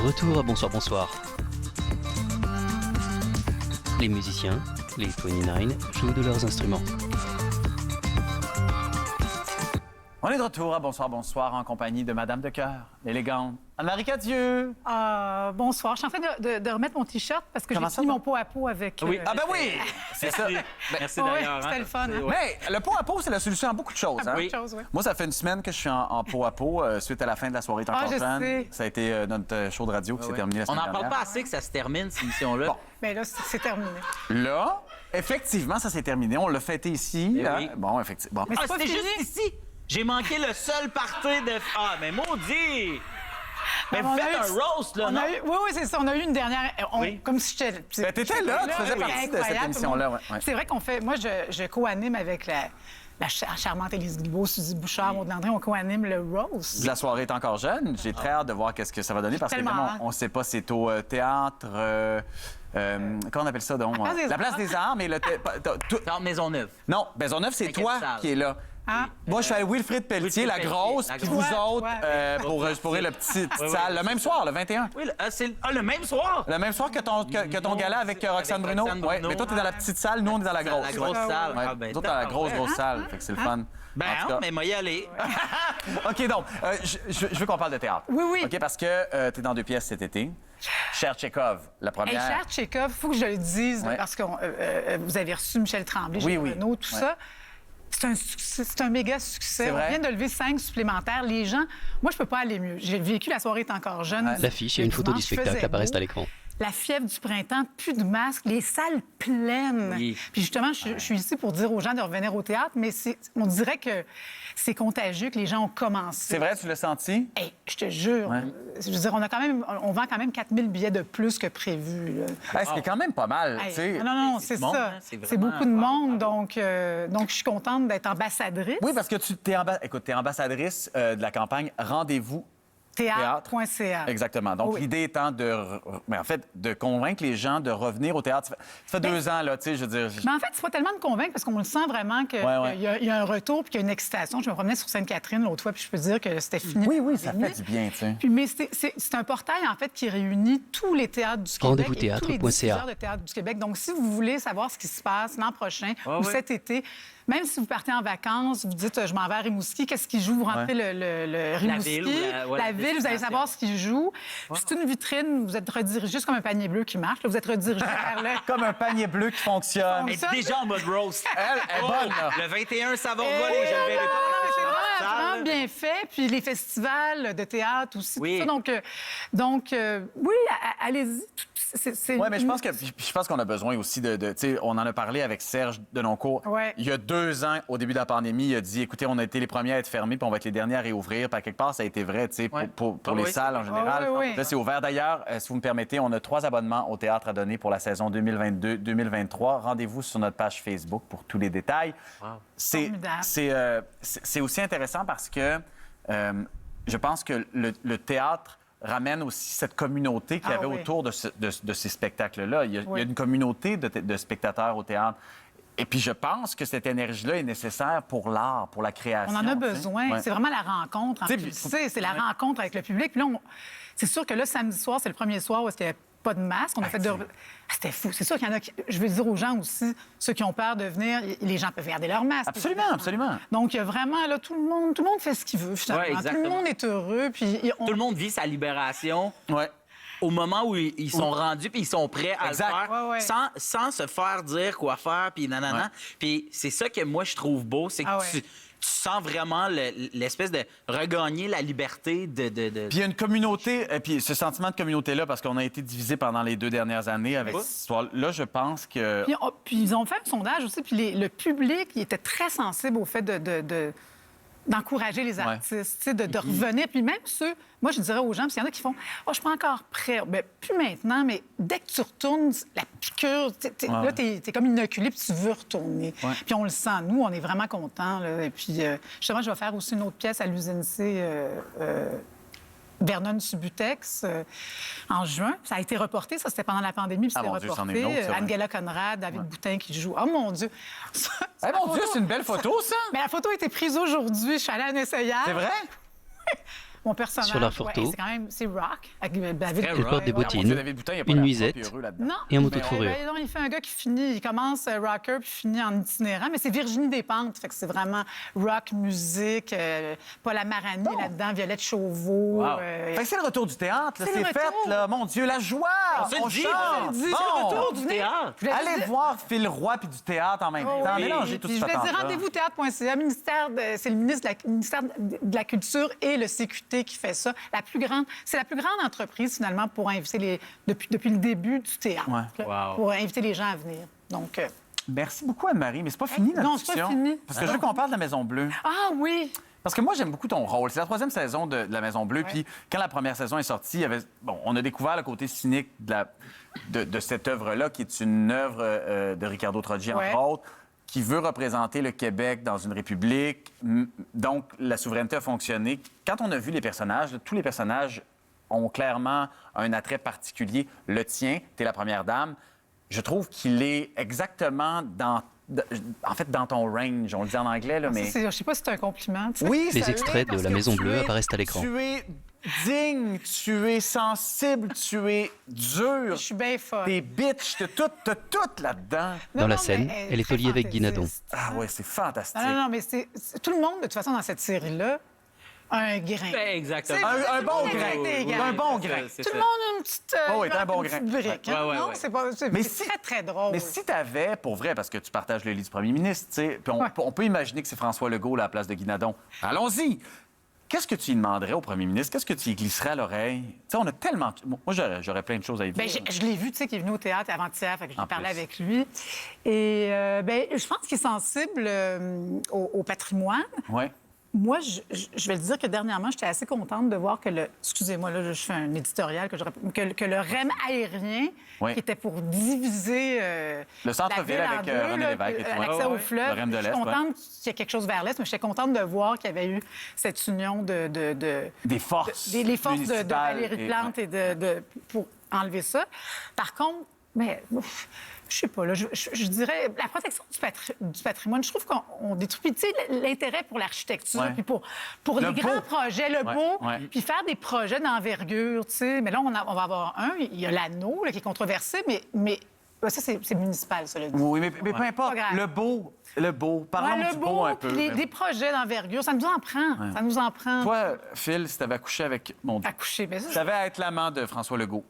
retour à Bonsoir Bonsoir. Les musiciens, les 29, jouent de leurs instruments. On est de retour à Bonsoir Bonsoir en compagnie de Madame de Cœur, l'élégante Anne-Marie Cadieux. Bonsoir. Je suis en train de remettre mon T-shirt parce que j'ai fini mon pot à pot avec... Oui. Ah ben oui! C'est ça. Merci Oui, d'ailleurs. c'était le fun. Hein? Mais le pot à pot, c'est la solution à beaucoup de choses. Hein? Beaucoup de choses, oui. Moi, ça fait une semaine que je suis en pot à pot suite à la fin de la soirée Encore je jeune. sais. Ça a été notre show de radio qui s'est terminé la On semaine n'en parle dernière. pas assez que ça se termine, cette émission-là. Bon. Mais là, c'est terminé. Là, effectivement, ça s'est terminé. On l'a fêté ici. Eh hein? oui. Bon, effectivement. Mais Ah, c'est pas c'était fini. juste ici! J'ai manqué le seul party de... Ah, mais maudit! Mais On vous a faites eu- un roast, là, on non? a eu, oui, c'est ça. On a eu une dernière... Oui. Comme si j'étais... Ben, t'étais là, tu faisais oui, partie de cette incroyable, émission-là, tout le monde. ouais. C'est vrai qu'on fait... Moi, je co-anime avec la charmante Élise Guilbeault, Suzy Bouchard, Maud Landry. On co-anime le roast. La soirée est encore jeune. J'ai très hâte de voir qu'est-ce que ça va donner parce Tellement qu'évidemment, hâte. on ne sait pas, c'est au théâtre. Comment on appelle ça donc? Place des La place Arts. des Arts, mais le. Centre Maisonneuve. Non, Maisonneuve, c'est Mais quelle toi salle? qui es là. Ah. Moi, je suis à Wilfrid Pelletier, Wilfrid la Pelletier, grosse, la puis grosse. vous autres Ouais. pour le petite Oui, salle. oui, Le même soir, le 21. Oui, c'est le même soir! Le même soir que ton gala avec Roxane Avec Bruno. Roxane Ouais, Bruno. mais toi, t'es dans la petite salle, nous, on est dans la grosse. La grosse salle. Ouais, Ah, ben, nous autres, dans la grosse, tabarouette. grosse salle. Fait que c'est le fun. Ben, En tout cas. mais moi y aller. OK, donc, je veux qu'on parle de théâtre. Oui, oui. OK, parce que tu es dans 2 pièces cet été. Cher Tchekhov, la Hey, première. cher Tchekhov, il faut que je le dise, Ouais. parce que vous avez reçu Michel Tremblay, Oui, Gilles oui. Renaud, tout Ouais. ça. C'est un méga succès. C'est On vrai? vient de lever 5 supplémentaires. Les gens, moi, je peux pas aller mieux. J'ai vécu La soirée est encore jeune. Ouais. L'affiche et une photo du Dimanche, spectacle faisait apparaissent beau. à l'écran. La fièvre du printemps, plus de masques, les salles pleines. Oui. Puis justement, je suis ici pour dire aux gens de revenir au théâtre, mais on dirait que c'est contagieux, que les gens ont commencé. C'est vrai, tu l'as senti? Hey, je te jure. Ouais. Je veux dire, on vend quand même 4000 billets de plus que prévu. Là. Hey, ce qui est quand même pas mal, Hey, tu sais. non, c'est c'est du monde, ça. hein, c'est C'est vraiment- beaucoup de monde, donc je suis contente d'être ambassadrice. Oui, parce que tu es ambassadrice de la campagne Rendez-vous. Théâtre.ca. Exactement. Donc, Oui. l'idée étant de convaincre les gens de revenir au théâtre. Ça fait 2 ans, là, tu sais, je veux dire. Mais en fait, c'est pas tellement de convaincre parce qu'on le sent vraiment qu'il Ouais. y a un retour puis qu'il y a une excitation. Je me promenais sur Sainte-Catherine l'autre fois puis je peux dire que c'était fini. Oui, ça fait du bien, tu sais. Puis, mais c'est un portail, en fait, qui réunit tous les théâtres du Québec Rendez-vous et tous les théâtre.ca. diffuseurs de théâtre du Québec. Donc, si vous voulez savoir ce qui se passe l'an prochain ou ouais. cet été, même si vous partez en vacances, vous dites je m'en vais à Rimouski, qu'est-ce qui joue? Vous rentrez le Rimouski, ville ou la ville, vous allez savoir ce qui joue. Puis c'est une vitrine, vous êtes redirigé juste comme un panier bleu qui marche. Là, vous êtes redirigé vers le... Comme un panier bleu qui fonctionne. Elle est déjà en mode roast. Elle est bonne, là. Le 21, ça va Eh voler, je le verrai non, pas. c'est vraiment, Salle. vraiment bien fait. Puis les festivals de théâtre aussi. Oui. Tout ça. Donc oui, allez-y. Oui, mais je pense qu'on a besoin aussi de tu sais, on en a parlé avec Serge Denoncourt. Ouais. Il y a 2 ans, au début de la pandémie, il a dit, écoutez, on a été les premiers à être fermés, puis on va être les derniers à réouvrir. Puis à quelque part, ça a été vrai, tu sais, Ouais. pour Ah les oui, salles en général. oui. Là, c'est ouvert. D'ailleurs, si vous me permettez, on a 3 abonnements au théâtre à donner pour la saison 2022-2023. Rendez-vous sur notre page Facebook pour tous les détails. Formidable. C'est aussi intéressant parce que je pense que le théâtre ramène aussi cette communauté qu'il y avait oui. autour de ces spectacles-là. Il y a Oui. une communauté de spectateurs au théâtre. Et puis, je pense que cette énergie-là est nécessaire pour l'art, pour la création. On en a tu sais. besoin. Ouais. C'est vraiment la rencontre. Tu sais, Tu puis- sais, c'est la rencontre avec le public. Puis là, c'est sûr que là, samedi soir, c'est le premier soir où il n'y avait pas de masque. On a fait de... C'était fou. C'est sûr qu'il y en a qui... Je veux dire aux gens aussi, ceux qui ont peur de venir, les gens peuvent garder leur masque. Absolument, absolument. Donc, il y a vraiment, là, tout le monde fait ce qu'il veut, finalement. Ouais, Tout le exactement. monde est heureux. Puis Tout le monde vit sa libération Ouais. au moment où ils sont rendus puis ils sont prêts à Exact. le faire Ouais, ouais. sans se faire dire quoi faire puis nanana. Ouais. Puis c'est ça que moi je trouve beau, c'est que Ah ouais. tu sens vraiment l'espèce de regagner la liberté de... Puis il y a une communauté, et puis ce sentiment de communauté-là, parce qu'on a été divisé pendant les 2 dernières années avec cette histoire-là, je pense que... Puis ils ont fait un sondage aussi, puis le public, il était très sensible au fait d'encourager les artistes, tu sais, de revenir. Puis même ceux, moi, je dirais aux gens, parce qu'il y en a qui font « Oh, je suis pas encore prêt. » Bien, plus maintenant, mais dès que tu retournes, la piqûre, là, t'es comme inoculé, puis tu veux retourner. Ouais. Puis on le sent. Nous, on est vraiment contents. Là. Et puis, justement, je vais faire aussi une autre pièce à l'usine C Vernon-Subutex en juin. Ça a été reporté, ça, c'était pendant la pandémie, puis Ah, c'était mon Dieu, c'en est reporté. une autre, ça, ouais. Angela Conrad, David Boutin qui joue. Oh, mon Dieu! Eh, mon Dieu, c'est une belle photo, ça! Mais la photo a été prise aujourd'hui. Je suis allée à un essayage. C'est vrai? Mon personnage, Sur la photo. c'est quand même, c'est rock. Avec David Très Elle porte des rock. Ah, mon Dieu, bottines, David Boutin, il y a pas une l'air nuisette propre et heureux là-dedans. Non. et un manteau de Mais, fourrure. non, il fait un gars qui finit, il commence rocker puis finit en itinérant, mais c'est Virginie Despentes, fait que c'est vraiment rock, musique, Paul Amarani là-dedans, Violette Chauveau. Wow. Fait que c'est le retour du théâtre, là, C'est le c'est fait, retour. là. Mon Dieu, la joie! On se le dit, chante! on se le dit, Bon. c'est le retour du Venez. théâtre. Je voulais Allez dire- voir Phil Roy puis du théâtre en même Oh temps. oui. Mélangez tout Puis ce je vais dire patente-là. rendez-vous théâtre.ca, c'est le ministère de la Culture et le CQT qui fait ça. C'est la plus grande entreprise, finalement, pour inviter depuis le début du théâtre. Ouais. Wow. Pour inviter les gens à venir. Donc, Merci beaucoup, Anne-Marie, mais c'est pas fini, notre non, c'est pas discussion. fini. Parce que je veux qu'on parle de la Maison Bleue. ah oui! Parce que moi, j'aime beaucoup ton rôle. C'est la 3e saison de la Maison Bleue. Puis quand la première saison est sortie, il y avait... on a découvert le côté cynique de cette œuvre-là, qui est une œuvre de Ricardo Troggi, Ouais. entre autres, qui veut représenter le Québec dans une république. Donc, la souveraineté a fonctionné. Quand on a vu les personnages, là, tous les personnages ont clairement un attrait particulier. Le tien, tu es la première dame. Je trouve qu'il est exactement dans ton range. On le dit en anglais, là, mais... Je sais pas si c'est un compliment. tu sais. Oui, Les ça extraits l'est de parce La que Maison tu Bleue es- apparaissent à l'écran. Tu es digne, tu es sensible, tu es dur. Je suis bien folle. T'es bitch, t'as tout là-dedans. Non, Dans la non, scène, mais elle est très au lit avec Guy Nadon. fantaisiste. Ah ouais, c'est fantastique. Non, mais tout le monde, de toute façon, dans cette série-là, a un grain. Ben, exactement. C'est- Un bon tout le monde grain. est égal. Un bon grain. C'est Tout le ça. monde a une petite, Oh oui, t'as un bon une petite grain. brique. Ouais, hein? ouais, Non, ouais. c'est pas... C'est Mais c'est si- très, très drôle. Mais si t'avais, pour vrai, parce que tu partages le lit du premier ministre, tu sais, puis on peut imaginer que c'est François Legault là, à la place de Guy Nadon. Allons-y! Qu'est-ce que tu lui demanderais au premier ministre? Qu'est-ce que tu lui glisserais à l'oreille? Tu sais, on a tellement... Moi, j'aurais plein de choses à lui dire. Ben, je l'ai vu, tu sais, qui est venu au théâtre avant-hier, fait que j'ai En parlé plus. avec lui. Et je pense qu'il est sensible au patrimoine. Ouais. Moi, je vais le dire que dernièrement, j'étais assez contente de voir que excusez-moi, là, je fais un éditorial, que le REM aérien, Oui. qui était pour diviser Le centre-ville la ville avec en deux, René là, Lévesque et tout. l'accès Ouais, au ouais. fleuve. Le REM de Je suis l'Est, contente qu'il y ait quelque chose vers l'Est, mais j'étais contente de voir qu'il y avait eu cette union Des forces les forces de municipales Valérie et- Plante pour enlever ça. Par contre, mais je sais pas, là, je dirais la protection du patrimoine. Je trouve qu'on détruit, tu sais, l'intérêt pour l'architecture, Ouais. puis pour Le les grands beau. projets, le Ouais, beau, ouais. puis faire des projets d'envergure, tu sais. Mais là, on va avoir un, il y a l'anneau là, qui est controversé, mais ça, c'est municipal, ça, le dit. Oui, mais peu importe. Pas grave. Le beau. Parlons Ouais, du le beau un peu. puis des projets d'envergure, ça nous en prend. Ça nous en prend. Toi, Phil, si t'avais accouché avec... Mon Dieu. Accoucher, mais ça, Tu avais à être l'amant de François Legault.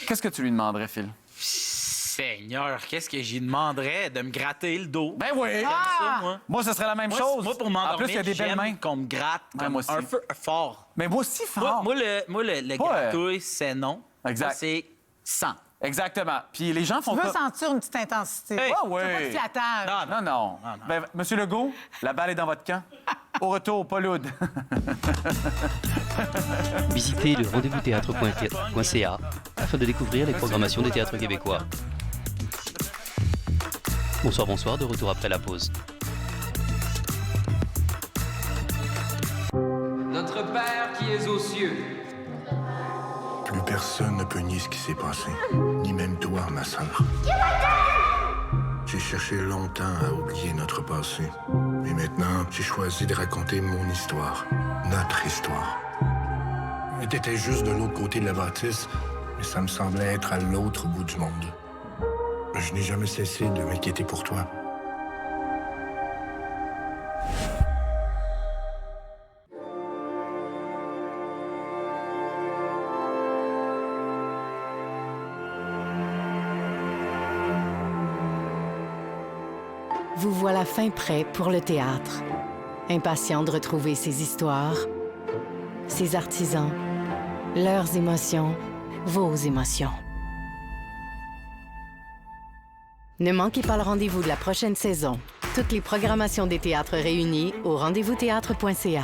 Qu'est-ce que tu lui demanderais, Phil? Seigneur, qu'est-ce que j'y demanderais? De me gratter le dos. Ben oui! J'aime ça, moi. Moi, ce serait la même chose. Moi, pour En m'endormir, plus, il y a des belles j'aime mains. qu'on me gratte Ouais, comme moi aussi. un feu fort. Mais moi aussi, fort. Moi, le gratouille, c'est non. Exact. Moi, c'est 100. Exactement. Puis les gens font tu veux comme- sentir une petite intensité. Hey. Ah oui. Tu veux pas de flattage. Non, non. Ben, Monsieur Legault, la balle est dans votre camp. Au retour, pas lourde. Visitez le rendez-vous-théâtre.ca afin de découvrir les programmations des théâtres québécois. Bonsoir, de retour après la pause. Notre Père qui es aux cieux. Plus personne ne peut nier ce qui s'est passé, ni même toi, ma sœur. J'ai cherché longtemps à oublier notre passé. Mais maintenant, j'ai choisi de raconter mon histoire, notre histoire. T'étais juste de l'autre côté de la bâtisse, mais ça me semblait être à l'autre bout du monde. Je n'ai jamais cessé de m'inquiéter pour toi. Vous voilà fin prêt pour le théâtre. Impatient de retrouver ces histoires, ces artisans, leurs émotions, vos émotions. Ne manquez pas le rendez-vous de la prochaine saison. Toutes les programmations des théâtres réunies au rendez-vous-théâtre.ca.